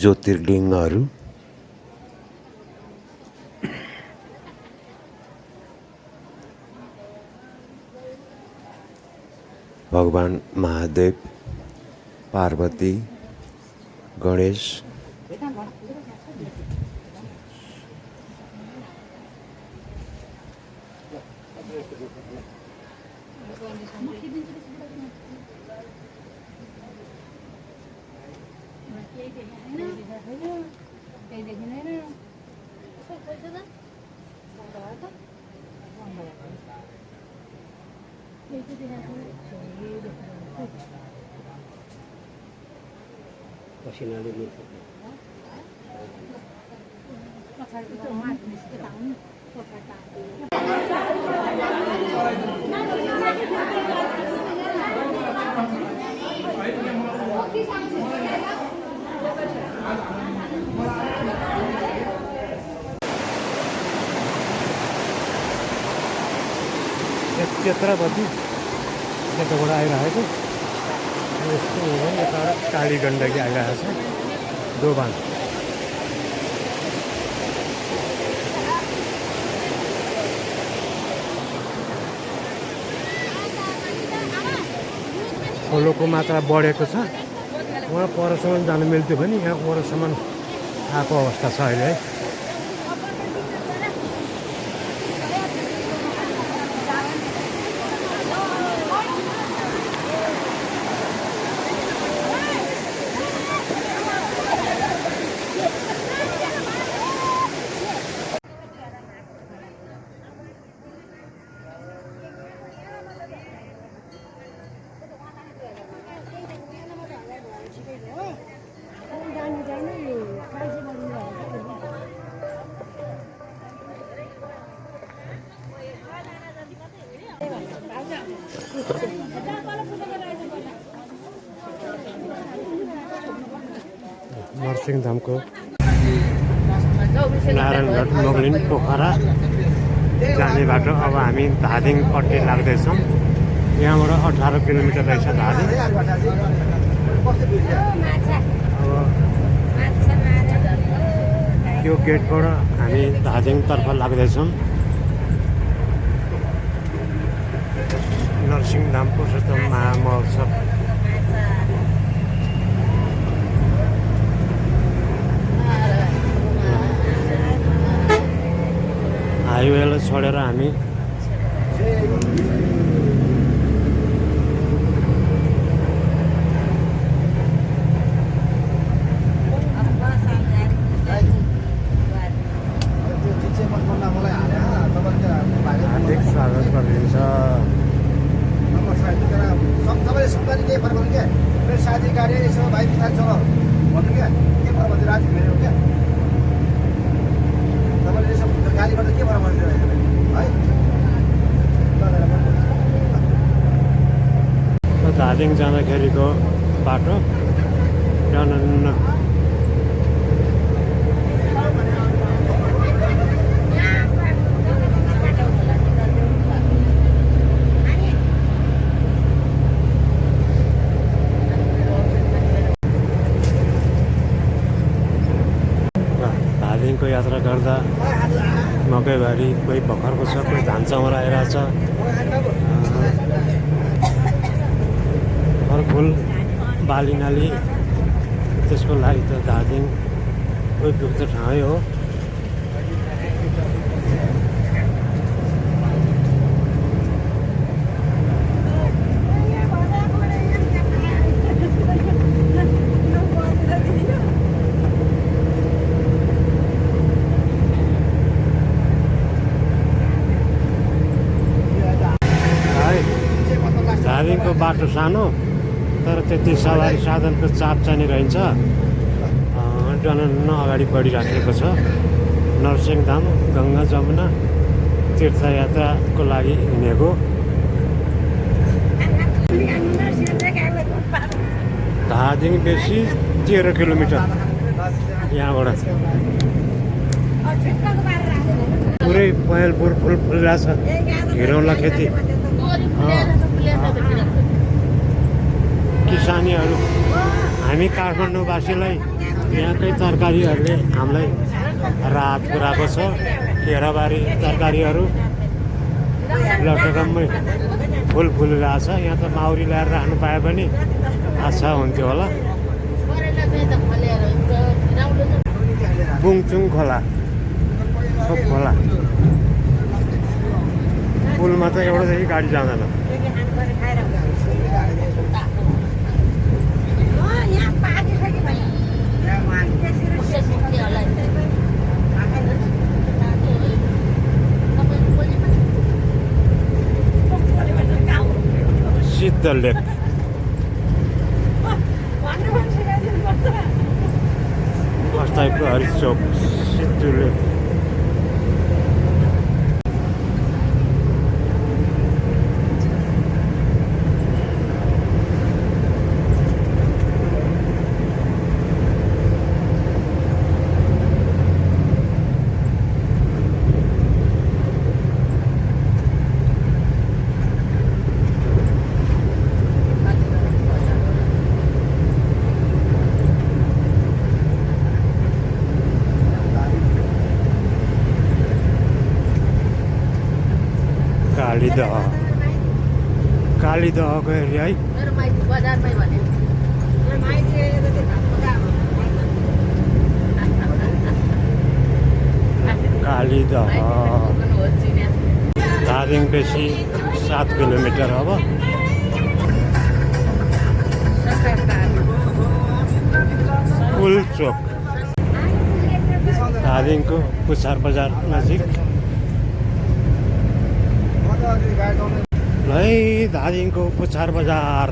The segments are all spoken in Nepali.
ज्योतिर्लिङ्गहरू भगवान महादेव, पार्वती, गणेश, त्यत्रा बजी यताबाट आइरहेको यस्तो हो। यता काली गण्डकी आइरहेको छ दोभान। खोलोको मात्रा बढेको छ। उहाँ परसम्म जानु मिल्थ्यो भने यहाँ वरसम्म आएको अवस्था छ अहिले है। नरसिंहधामको नारायणघाट मोगलिन पोखरा जाने बाटो। अब हामी धादिङपट्टि लाग्दैछौँ। यहाँबाट 18 किलोमिटर रहेछ धादिङ। अब यो गेटबाट हामी धादिङतर्फ लाग्दैछौँ। नरसिंहधाम पुरुषोत्तम महामहोत्सव हाइवेलाई छोडेर हामी हार्दिक स्वागत गरिन्छ। सबैले सम्झाने के पर्व क्या मेरो साथी गाडी यसो भाइ पितासँग भन्नु क्या के पर्व राति मेरो क्या तपाईँले यसो गाडीबाट के पर्व भनिदिनु है। धादिङ जाँदाखेरिको बाटो धादिङको यात्रा गर्दा मकैबारी कोही भर्खरको छ, कोही धान चामल आइरहेछ। फलफुल बाली नाली त्यसको लागि त धादिङ उपयुक्त ठाउँ हो। धादिङको बाटो सानो तर त्यति सवारी साधनको चाप चाहिँ रहन्छ। टनन्न अगाडि बढिराखेको छ। नरसिंहधाम गङ्गा जमुना तीर्थयात्राको लागि हिँडेको। धादिङ बेसी 13 किलोमिटर यहाँबाट। पुरै पहेँलपुर फुल फुलिरहेछ। हिरौँला खेती किसानीहरू हामी काठमाडौँवासीलाई यहाँकै तरकारीहरूले हामीलाई राहत पुऱ्याएको छ। केराबारी तरकारीहरू लटरम्मै फुल फुलिरहेछ। यहाँ त माउरी ल्याएर राख्नु पाए पनि अच्छा हुन्थ्यो होला। बुङचुङ खोला, छोप खोला, पुलमा त एउटादेखि गाडी जाँदैन। सिद्ध लेक, अस्थायी प्रहरी चौक, सिद्ध लेक। कालीदह, कालीदहको एरिया है। कालीदह धादिङदेखि 7 किलोमिटर अब। पुल चोक, धादिङको पुछार बजार नजिक। है धादिङको पुछार बजार।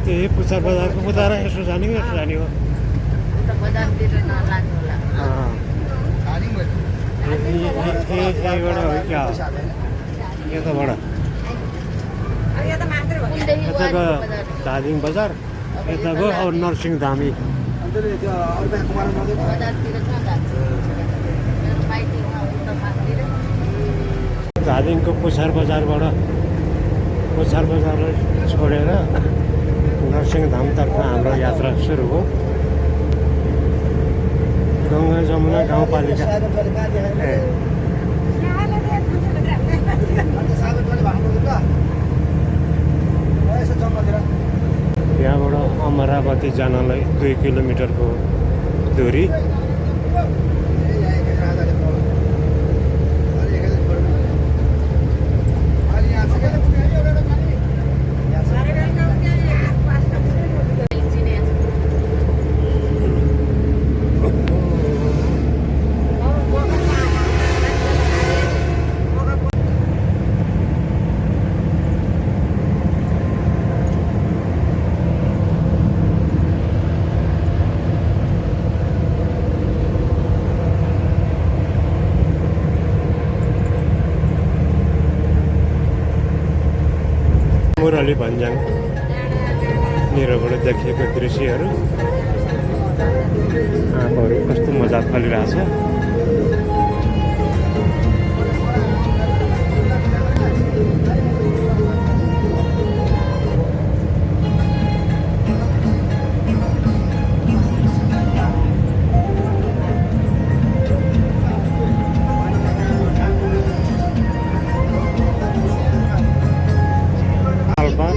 त्यही पुछार बजारको उता र यसो जाने हो, यसो जाने हो। यहीबाट हो क्या हो? यताबाट यता गयो धादिङ बजार, यता गयो अब नरसिंहधामी। धादिङको पुछार बजारबाट पुछार बजारलाई छोडेर नरसिंहधामतर्फ हाम्रो यात्रा सुरु हो। गङ्गा जमुना गाउँपालिका यहाँबाट अमरावती जानलाई 2 किलोमिटरको दूरी। मुरली भन्ज्याङ निरबाट देखिएको दृश्यहरू आँखाहरू कस्तो मजा फलिरहेछ।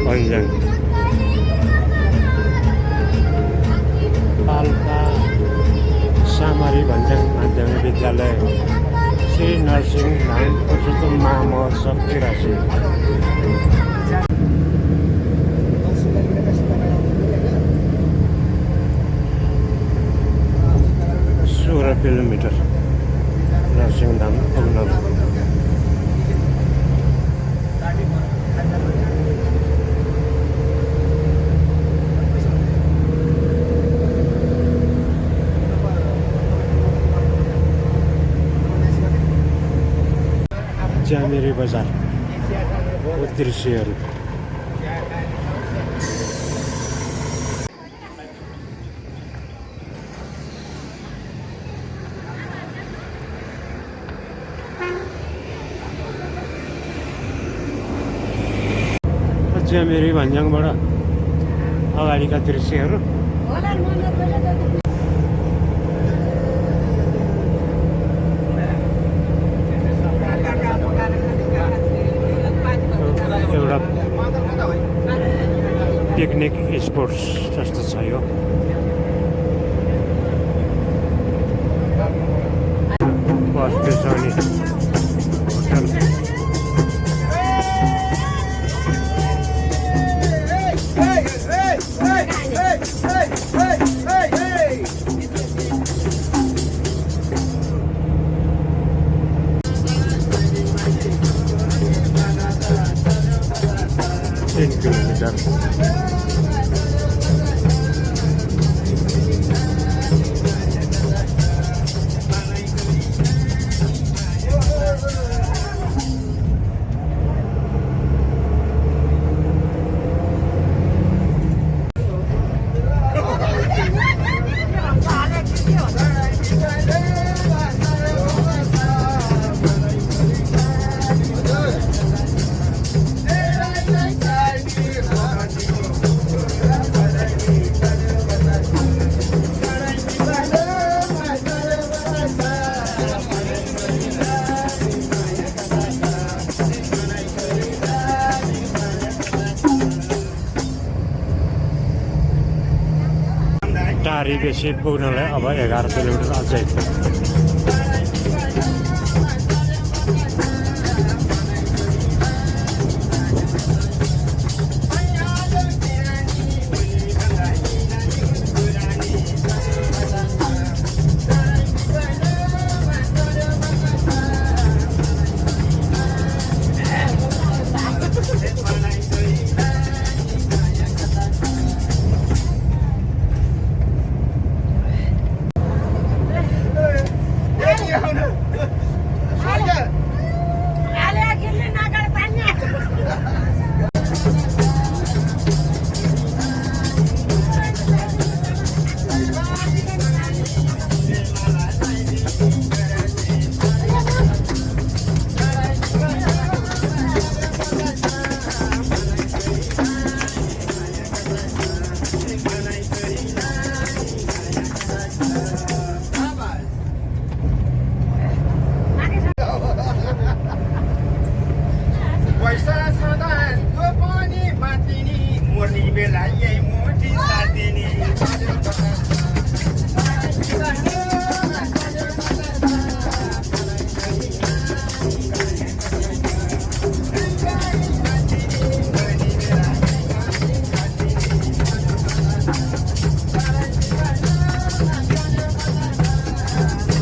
भन्ज्याङ पाल्पा सामरी भन्ज्याङ माध्यमिक विद्यालय श्री नरसिंहधाम पुरुषोत्तम महामहोत्सव 83 16 किलोमिटर नरसिंहधाम पुग्न। ज्यामिरे बजारको दृश्यहरू। ज्यामेरी भन्ज्याङबाट अगाडिका दृश्यहरू। एउटा पिकनिक स्पोट्स जस्तो छ यो। बस बिसाउने होटल। तीन किलोमीटर टाढी बेसी पुग्नलाई अब 11 किलोमिटर अझै।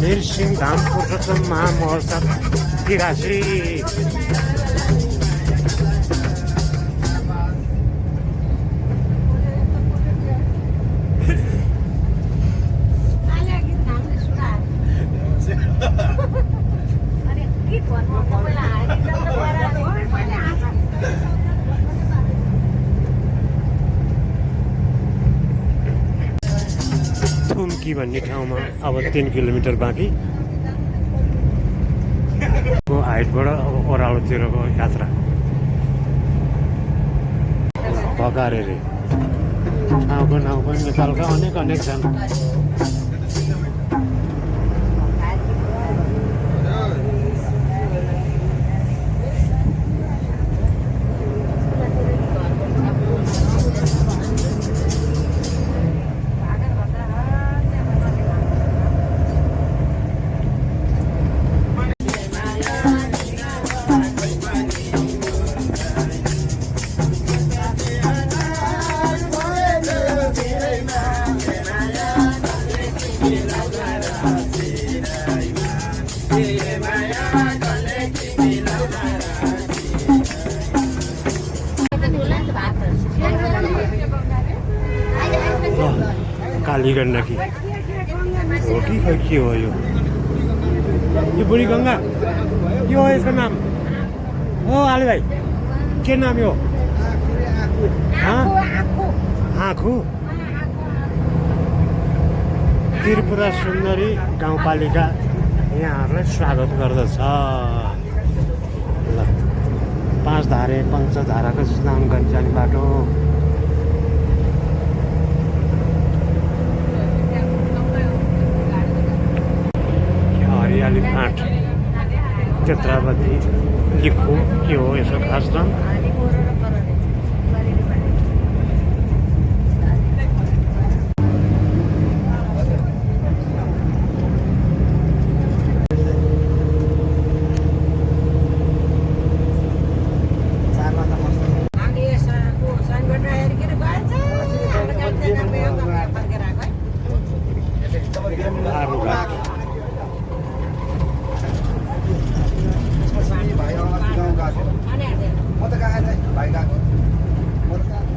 वीरसिंह धाम पुरुषोत्तम महामहोत्सव 83। थुम्की भन्ने ठाउँमा अब 3 किलोमिटर बाँकी। हाइटबाट अब ओह्रालोतिरको यात्रा भगारे रे। ठाउँको नाउँ पनि नेपालका अनेक अनेक छन्। कालीगण्डकी हो कि खै के हो यो बुढी गङ्गा के हो यसको नाम? हो आले भाइ के नाम यो? आँखु। त्रिपुरा सुन्दरी गाउँपालिका यहाँहरूलाई स्वागत गर्दछ। ल पाँचधारे पञ्चधाराको स्नान गरी जाने बाटो। हरियाली फाँट चित्रावती लिखो के हो यसो खास नाम?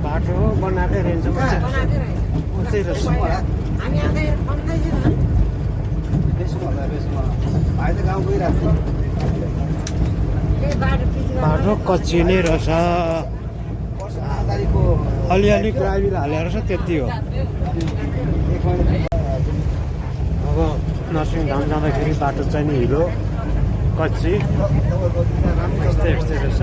बाटो बनाएकै रहेछ बाटो कच्ची नै रहेछ। अलिअलि ग्राभेल हालेर रहेछ त्यति हो। अब नरसिंहधाम जाँदाखेरि बाटो चाहिँ नि हिलो कच्ची यस्तै यस्तै रहेछ।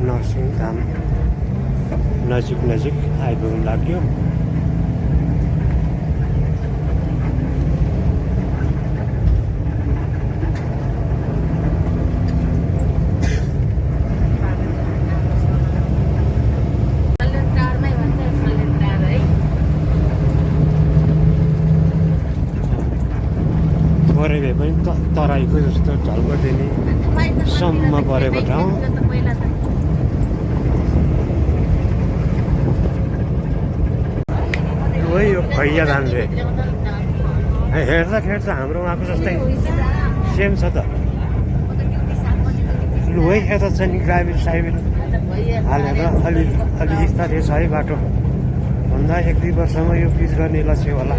नरसिंहधाम नजिक नजिक आइपुग्नु लाग्यो। थोरै भए पनि तराईको जस्तो झल्कदिने सम्म परेको ठाउँ। वही यो खैया धानले हेर्दा खेर्दा हाम्रो उहाँको जस्तै सेम छ त। लु है यता चाहिँ नि ग्राभेल साइभेल हालेर अलि स्तरीय छ है बाटो। भन्दा 1-2 वर्षमा यो पिच गर्ने लक्ष्य होला।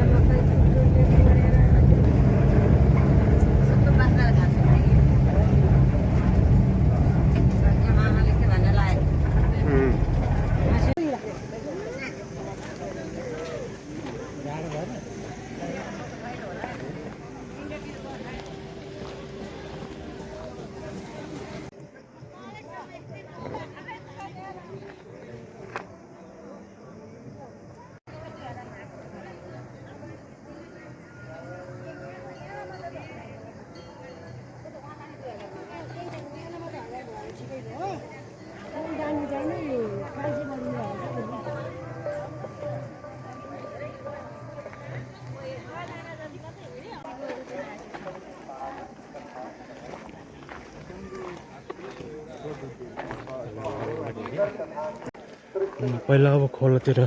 पहिला अब खोलातिर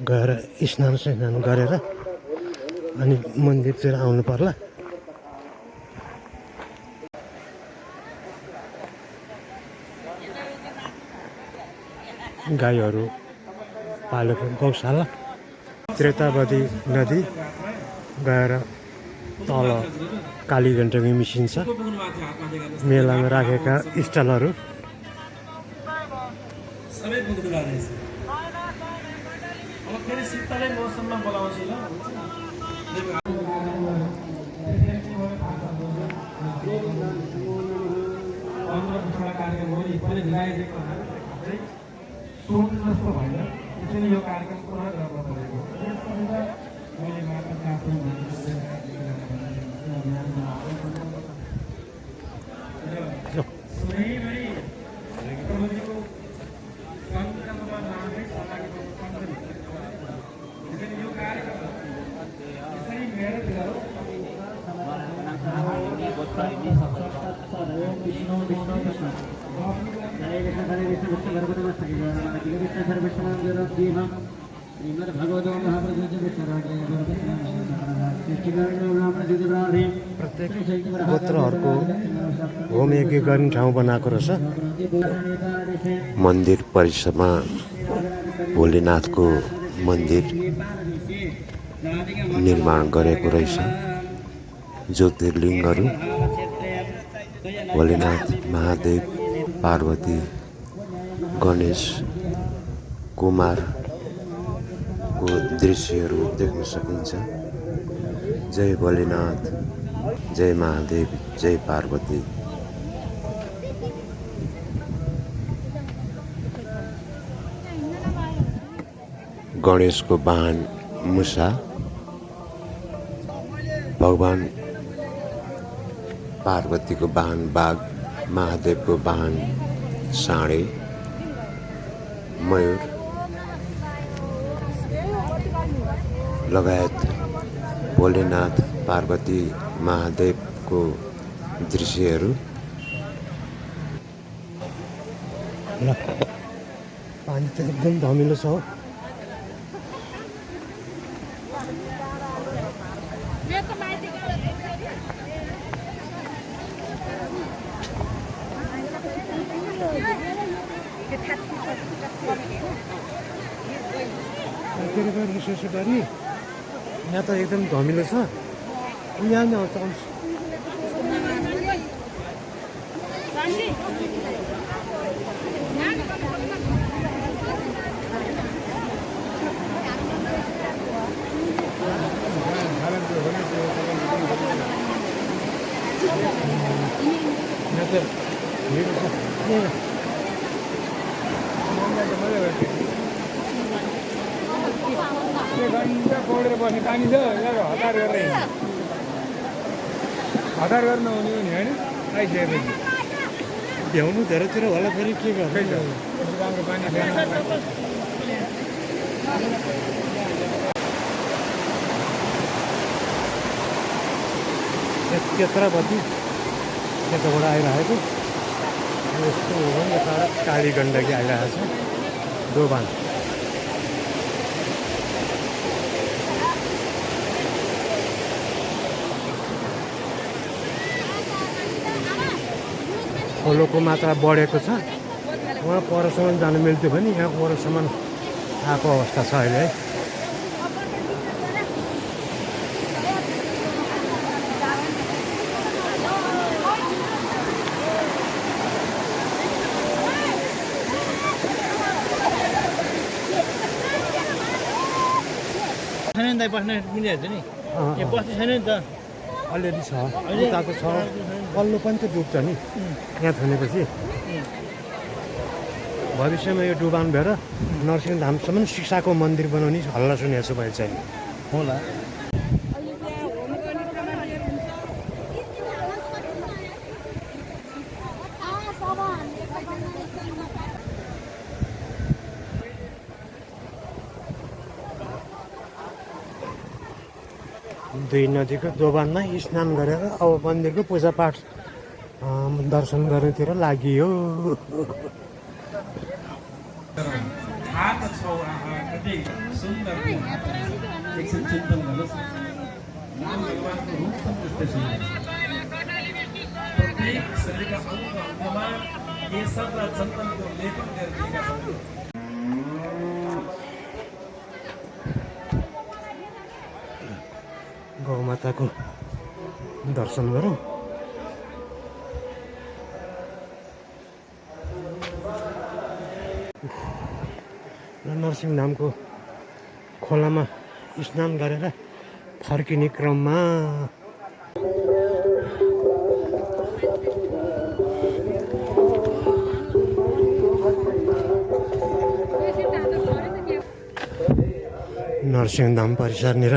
गएर स्नान गरेर अनि मन्दिरतिर आउनु पर्ला। गाईहरू पालेको गौशाला त्रेतावती नदी गएर तल कालीघण्टकी मिसिन्छ। मेलामा राखेका स्टलहरू सबै पुग्दुला रहेछ। अब फेरि शीतलै मौसममा बोलाउँछु ल। कार्यक्रम हो नि पनि मिलाइदिएको चाहिँ सोच जस्तो भएन। त्यसैले यो कार्यक्रम पुरा गर्न परेको। मैले मात्र आफ्नो प्रत्येक गोत्रहरूको होम यज्ञ गर्ने ठाउँ बनाएको रहेछ। मन्दिर परिसरमा भोलेनाथको मन्दिर निर्माण गरेको रहेछ। ज्योतिर्लिङ्गहरू भोलेनाथ, महादेव, पार्वती, गणेश, कुमारको दृश्यहरू देख्न सकिन्छ। जय भोलेनाथ, जय महादेव, जय पार्वती। गणेशको वाहन मुसा, भगवान पार्वतीको वाहन बाघ, महादेवको वाहन साँडे, मयूर लगायत भोलेनाथ, पार्वती, महादेवको दृश्यहरू। पानी त एकदम धमिलो छ। यहाँ त एकदम धमिलो छ। यहाँ न आउँछ। पौडेर बस्ने पानी छ यहाँ हतार गरेर हतार गरेर नहुने हो नि होइन आइसकेपछि भ्याउनु धेरैतिर होला फेरि के गर्छ। राम्रो पानी क्षेत्रपति त्यताबाट आइरहेको यस्तो हो भने यता काली गण्डकी आइरहेको छ। दोभान खोलोको मात्रा बढेको छ। वहाँ परसम्म जानु मिल्थ्यो भने यहाँ परसम्म आएको अवस्था छ अहिले है। छैन नि बस्न मिलिहाल्छ नि यहाँ बस्ती छैन नि त अलिअलि छ उताको छ पल्लो पनि त डुब्छ नि यहाँ थुनेपछि। भविष्यमा यो डुबान भएर नरसिंहधामसम्म सिसाको मन्दिर बनाउने हल्ला सुनेको छु मैले चाहिँ होला। दुई नदीको दोभानमा स्नान गरेर अब मन्दिरको पूजापाठ दर्शन गर्नेतिर लागियो। गौमाताको दर्शन गरौँ। र नरसिंहधामको खोलामा स्नान गरेर फर्किने क्रममा नरसिंहधाम परिसरनिर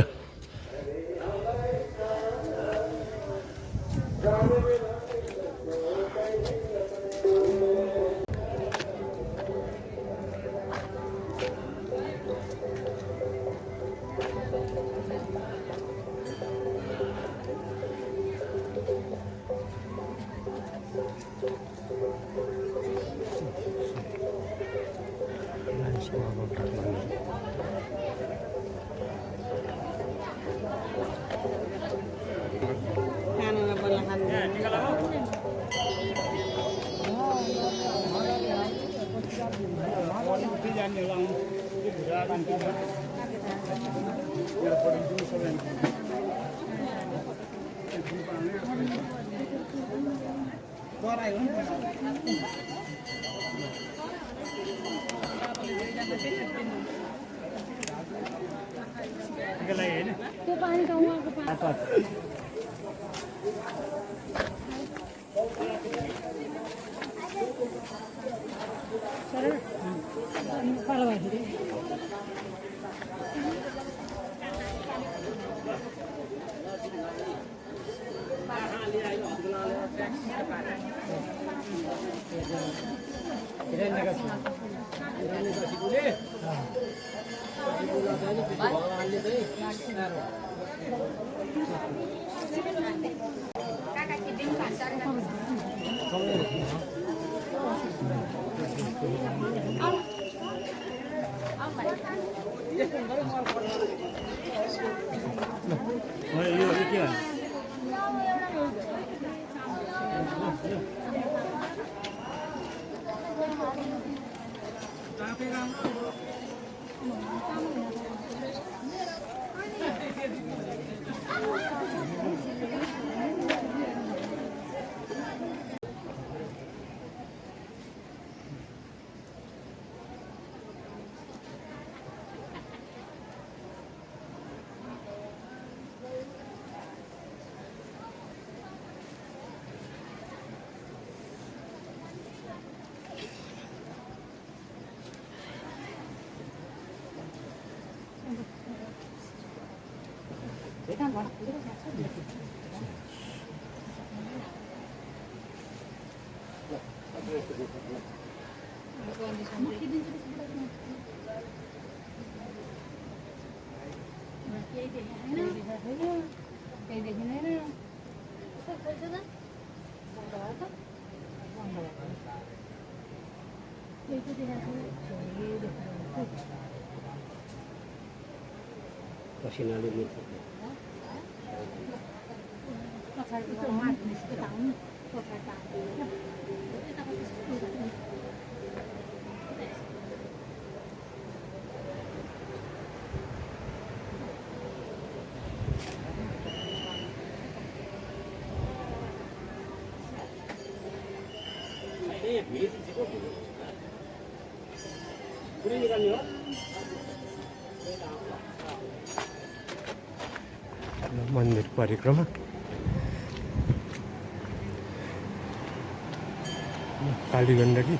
त्यो पानी त उहाँको पानी पालो भएपछि यो के हो पसिनाले मिल्छ मन्दिर परिक्रमा काली गण्डकी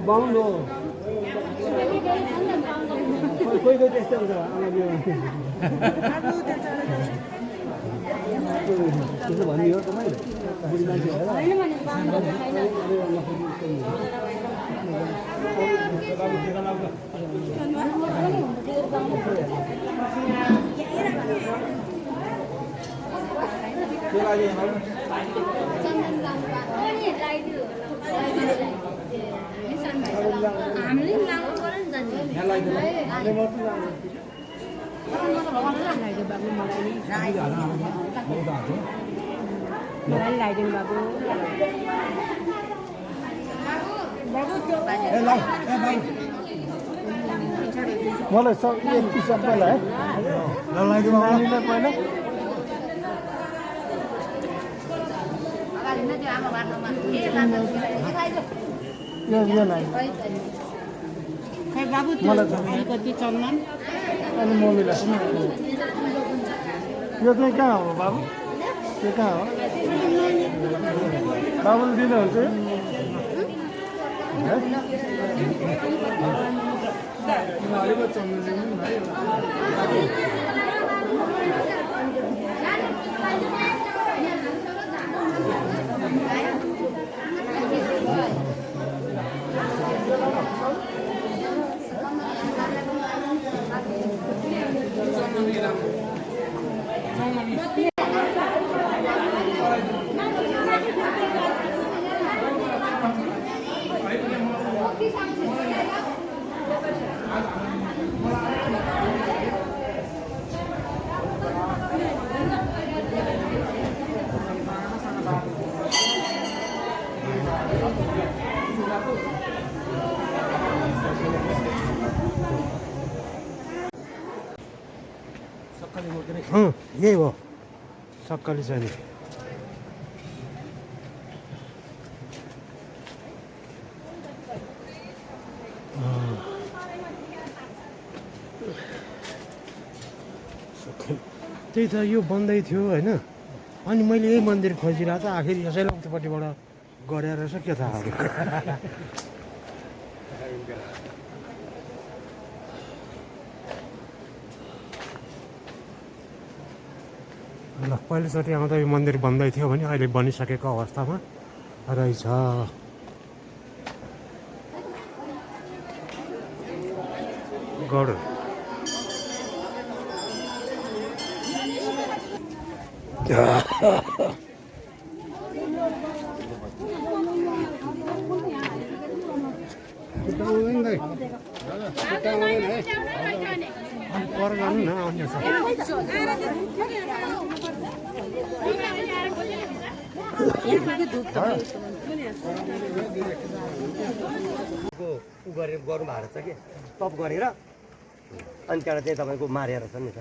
बाउन्ड हो कोही कोही त्यस्तो हुन्छ त्यसो भन्ने हो तपाईँले बुढी मान्छे हामीले लानु पर्यो नि मलाई लगाइदिनु बाबु मलाई सबैलाई लगाइदिनु नानीलाई पहिला यो बाबु अलिकति चन्दन अनि मम्मीलाई यो चाहिँ कहाँ हो बाबु त्यो कहाँ हो बाबुले दिनुहुन्छ अलिकति चम्नु दिनु भाइ यही हो सक्कली छ नि त्यही त यो बन्दै थियो होइन अनि मैले यही मन्दिर खोजिरहेको त आखिर यसैलाई उतापट्टिबाट गरेर रहेछ के थाहा अब ल पहिलोचोटि आउँदा यो मन्दिर बन्दै थियो भने अहिले बनिसकेको अवस्थामा रहेछ गड पर जानु न आउने उ गरेर गर्नु भएको छ कि टप गरेर अनि त्यहाँबाट चाहिँ तपाईँको मारेर छ नि त